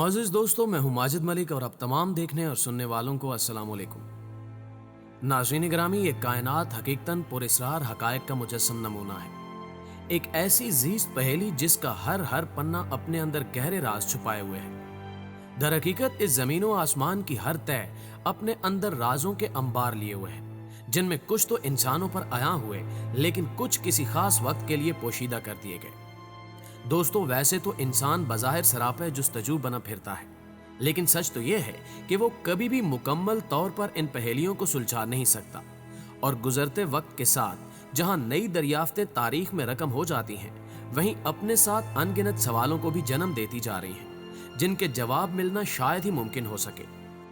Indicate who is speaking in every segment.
Speaker 1: मुआज़िज़ दोस्तों, मैं हूं माजिद मलिक और आप तमाम देखने और सुनने वालों को अस्सलाम वालेकुम। नाज़रीन गिरामी, ये कायनात हकीकतन पुरअसरार हक़ाइक़ का मुजस्सम नमूना है। एक ऐसी ज़ीस्त पहेली जिसका हर पन्ना अपने अंदर गहरे राज छुपाए हुए है। दर हकीकत इस ज़मीन व आसमान की हर तय अपने अंदर राजों के अंबार लिए हुए हैं, जिनमें कुछ तो इंसानों पर आया हुए, लेकिन कुछ किसी खास वक्त के लिए पोशीदा कर दिए गए। दोस्तों, वैसे तो इंसान बज़ाहिर सरापे जुस्तजू बना फिरता है, लेकिन सच तो यह है कि वो कभी भी मुकम्मल तौर पर इन पहेलियों को सुलझा नहीं सकता। और गुजरते वक्त के साथ जहां नई दरियाफ्तें तारीख में रकम हो जाती हैं, वहीं अपने साथ अनगिनत सवालों को भी जन्म देती जा रही हैं, जिनके जवाब मिलना शायद ही मुमकिन हो सके।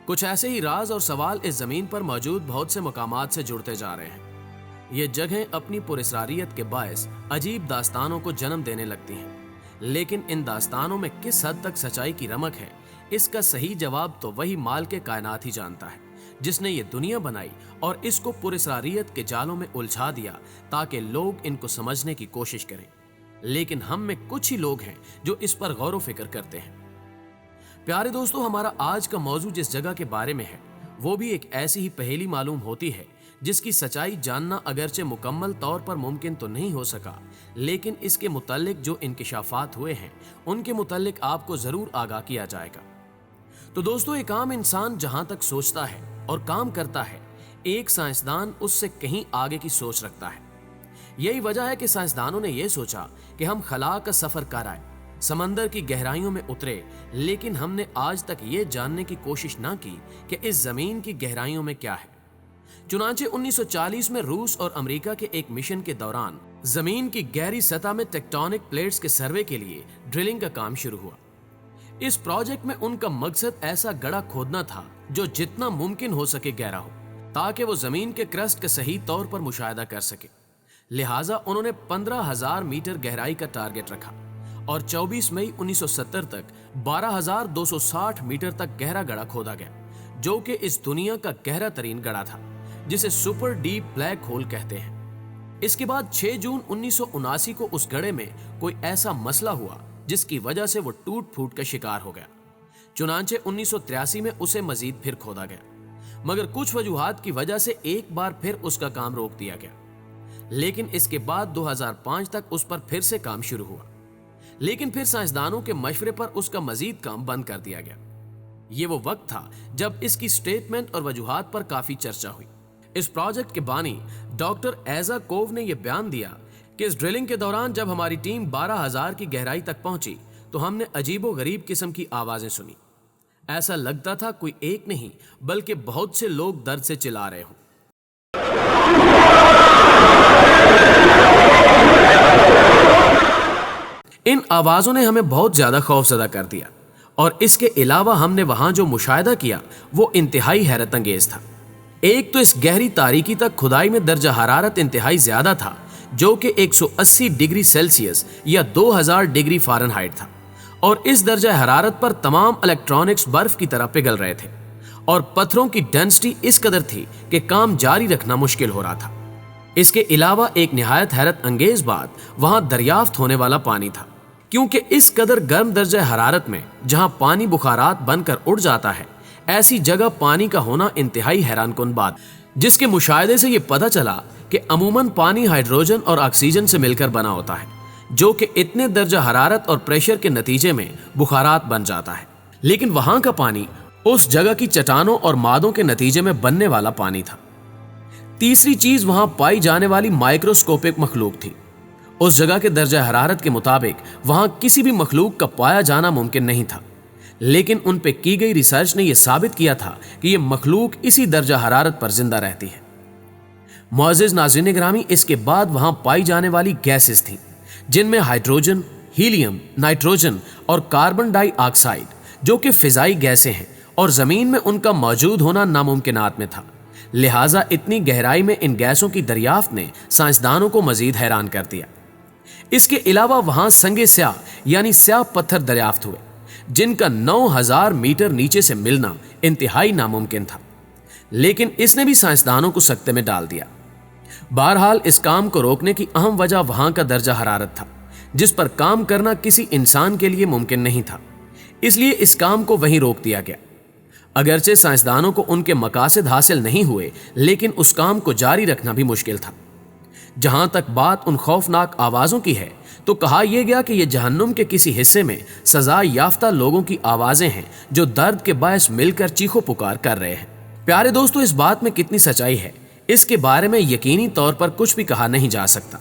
Speaker 1: कुछ ऐसे ही राज और सवाल इस जमीन पर मौजूद बहुत से मकामात से जुड़ते जा रहे हैं। ये जगहें अपनी पुरअसरारियत के बायस अजीब दास्तानों को जन्म देने लगती हैं, लेकिन इन दास्तानों में किस हद तक सच्चाई की रमक है, इसका सही जवाब तो वही माल के कायनात ही जानता है, जिसने ये दुनिया बनाई और इसको पुरअसरारियत के जालों में उलझा दिया ताकि लोग इनको समझने की कोशिश करें। लेकिन हम में कुछ ही लोग हैं जो इस पर गौर व फिक्र करते हैं। प्यारे दोस्तों, हमारा आज का मौजू जिस जगह के बारे में है, वो भी एक ऐसी ही पहेली मालूम होती है जिसकी सच्चाई जानना अगरचे मुकम्मल तौर पर मुमकिन तो नहीं हो सका, लेकिन इसके मुताल्लिक जो इंकिशाफात हुए हैं उनके मुताल्लिक आपको जरूर आगाह किया जाएगा। तो दोस्तों, एक आम इंसान जहां तक सोचता है और काम करता है, एक साइंसदान उससे कहीं आगे की सोच रखता है। यही वजह है कि साइंसदानों ने यह सोचा कि हम खला का सफर कर आए, समंदर की गहराइयों में उतरे, लेकिन हमने आज तक ये जानने की कोशिश ना की कि इस जमीन की गहराइयों में क्या है। चुनांचे 1940 में रूस और अमेरिका के एक मिशन के दौरान जमीन की गहरी सतह में टेक्टोनिक प्लेट्स के सर्वे के लिए ड्रिलिंग का काम शुरू हुआ। इस प्रोजेक्ट में उनका मकसद ऐसा गड्ढा खोदना था जो जितना मुमकिन हो सके गहरा हो, ताकि वो जमीन के क्रस्ट का सही तौर पर मुशाहिदा कर सके। लिहाजा उन्होंने 15,000 मीटर गहराई का टारगेट रखा और 24 मई 1970 तक 12,260 मीटर तक गहरा गड्ढा खोदा गया, जो कि इस दुनिया का गहरा तरीन गड्ढा था, जिसे सुपर डीप ब्लैक होल कहते हैं। इसके बाद 6 जून 1979 को उस गड्ढे में कोई ऐसा मसला हुआ जिसकी वजह से वो टूट फूट का शिकार हो गया। चुनांचे 1983 में उसे मजीद फिर खोदा गया, मगर कुछ वजूहात की वजह से एक बार फिर उसका काम रोक दिया गया। लेकिन इसके बाद 2005 तक उस पर फिर से काम शुरू हुआ, लेकिन फिर साइंसदानों के मशवरे पर उसका मजीद काम बंद कर दिया गया। ये वो वक्त था जब इसकी स्टेटमेंट और वजूहात पर काफी चर्चा हुई। इस प्रोजेक्ट के बानी डॉक्टर ऐज़ाकोव ने यह बयान दिया कि इस ड्रिलिंग के दौरान जब हमारी टीम 12,000 की गहराई तक पहुंची तो हमने अजीबो गरीब किस्म की आवाजें सुनी। ऐसा लगता था कोई एक नहीं बल्कि बहुत से लोग दर्द से चिल्ला रहे हों। इन आवाजों ने हमें बहुत ज्यादा खौफजदा कर दिया, और इसके अलावा हमने वहां जो मुशाहिदा किया वो इंतहाई हैरत अंगेज था। एक तो इस गहरी तारीकी तक खुदाई में दर्जा हरारत इंतहाई ज्यादा था, जो कि 180 डिग्री सेल्सियस या 2000 डिग्री फ़ारेनहाइट था, और इस दर्जा हरारत पर तमाम इलेक्ट्रॉनिक्स बर्फ की तरह पिघल रहे थे, और पत्थरों की डेंसिटी इस कदर थी कि काम जारी रखना मुश्किल हो रहा था। इसके अलावा एक निहायत हैरत अंगेज बात वहां दरियाफ्त होने वाला पानी था, क्योंकि इस कदर गर्म दर्जा हरारत में जहां पानी बुखारात बनकर उड़ जाता है, ऐसी जगह पानी का होना इंतहाई हैरानकुन बात, जिसके मुशाहिदे से यह पता चला कि अमूमन पानी हाइड्रोजन और ऑक्सीजन से मिलकर बना होता है, जो कि इतने दर्जा हरारत और प्रेशर के नतीजे में बुखारात बन जाता है। लेकिन वहां का पानी उस जगह की चट्टानों और मादों के नतीजे में बनने वाला पानी था। तीसरी चीज वहां पाई जाने वाली माइक्रोस्कोपिक मखलूक थी। उस जगह के दर्जा हरारत के मुताबिक वहां किसी भी मखलूक का पाया जाना मुमकिन नहीं था, लेकिन उन पे की गई रिसर्च ने यह साबित किया था कि यह मखलूक इसी दर्जा हरारत पर जिंदा रहती है। मुअज़्ज़िज़ नाज़रीन गिरामी, इसके बाद वहां पाई जाने वाली गैसेस थीं, जिनमें हाइड्रोजन, हीलियम, नाइट्रोजन और कार्बन डाइऑक्साइड, जो कि फिजाई गैसें हैं, और जमीन में उनका मौजूद होना नामुमकिनात में था। लिहाजा इतनी गहराई में इन गैसों की दरियाफ्त ने साइंसदानों को मजीद हैरान कर दिया। इसके अलावा वहां संगे स्याह यानी स्याह पत्थर दरियाफ्त हुए, जिनका 9,000 मीटर नीचे से मिलना इंतहाई नामुमकिन था, लेकिन इसने भी साइंसदानों को सकते में डाल दिया। बहरहाल इस काम को रोकने की अहम वजह वहां का दर्जा हरारत था, जिस पर काम करना किसी इंसान के लिए मुमकिन नहीं था। इसलिए इस काम को वहीं रोक दिया गया। अगरचे साइंसदानों को उनके मकासद हासिल नहीं हुए, लेकिन उस काम को जारी रखना भी मुश्किल था। जहां तक बात उन खौफनाक आवाजों की है, तो कहा यह गया कि यह जहन्नुम के किसी हिस्से में सजा याफ्ता लोगों की आवाजें हैं जो दर्द के बायस मिलकर चीखो पुकार कर रहे हैं। प्यारे दोस्तों, इस बात में कितनी सच्चाई है, इसके बारे में यकीनी तौर पर कुछ भी कहा नहीं जा सकता,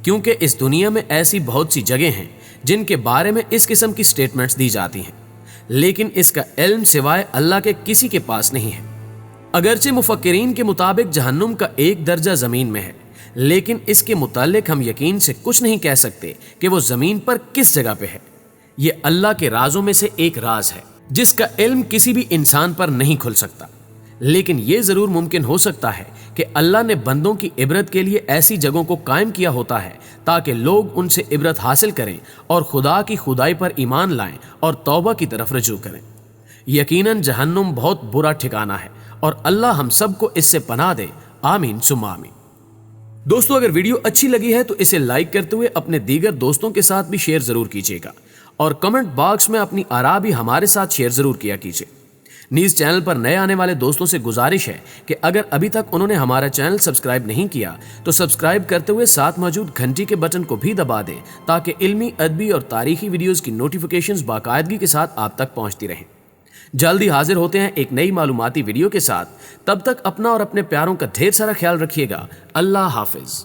Speaker 1: क्योंकि इस दुनिया में ऐसी बहुत सी जगह हैं जिनके बारे में इस किस्म की स्टेटमेंट्स दी जाती हैं, लेकिन इसका इल्म सिवाय अल्लाह के किसी के पास नहीं है। अगरचे मुफक्किरीन के मुताबिक जहन्नुम का एक दर्जा जमीन में है, लेकिन इसके मुतालिक हम यकीन से कुछ नहीं कह सकते कि वो जमीन पर किस जगह पे है। ये अल्लाह के राजों में से एक राज है जिसका इल्म किसी भी इंसान पर नहीं खुल सकता, लेकिन ये जरूर मुमकिन हो सकता है कि अल्लाह ने बंदों की इबरत के लिए ऐसी जगहों को कायम किया होता है ताकि लोग उनसे इबरत हासिल करें और खुदा की खुदाई पर ईमान लाएं और तौबा की तरफ रजू करें। यकीनन जहन्नुम बहुत बुरा ठिकाना है और अल्लाह हम सबको इससे पनाह दे। आमीन सुम्मा आमीन। दोस्तों, अगर वीडियो अच्छी लगी है तो इसे लाइक करते हुए अपने दीगर दोस्तों के साथ भी शेयर जरूर कीजिएगा और कमेंट बॉक्स में अपनी आरा भी हमारे साथ शेयर जरूर किया कीजिए। न्यूज़ चैनल पर नए आने वाले दोस्तों से गुजारिश है कि अगर अभी तक उन्होंने हमारा चैनल सब्सक्राइब नहीं किया तो सब्सक्राइब करते हुए साथ मौजूद घंटी के बटन को भी दबा दें ताकि इल्मी, अदबी और तारीखी वीडियोस की नोटिफिकेशंस बाकायदगी के साथ आप तक पहुंचती रहें। जल्दी हाजिर होते हैं एक नई मालूमाती वीडियो के साथ। तब तक अपना और अपने प्यारों का ढेर सारा ख्याल रखिएगा। अल्लाह हाफिज।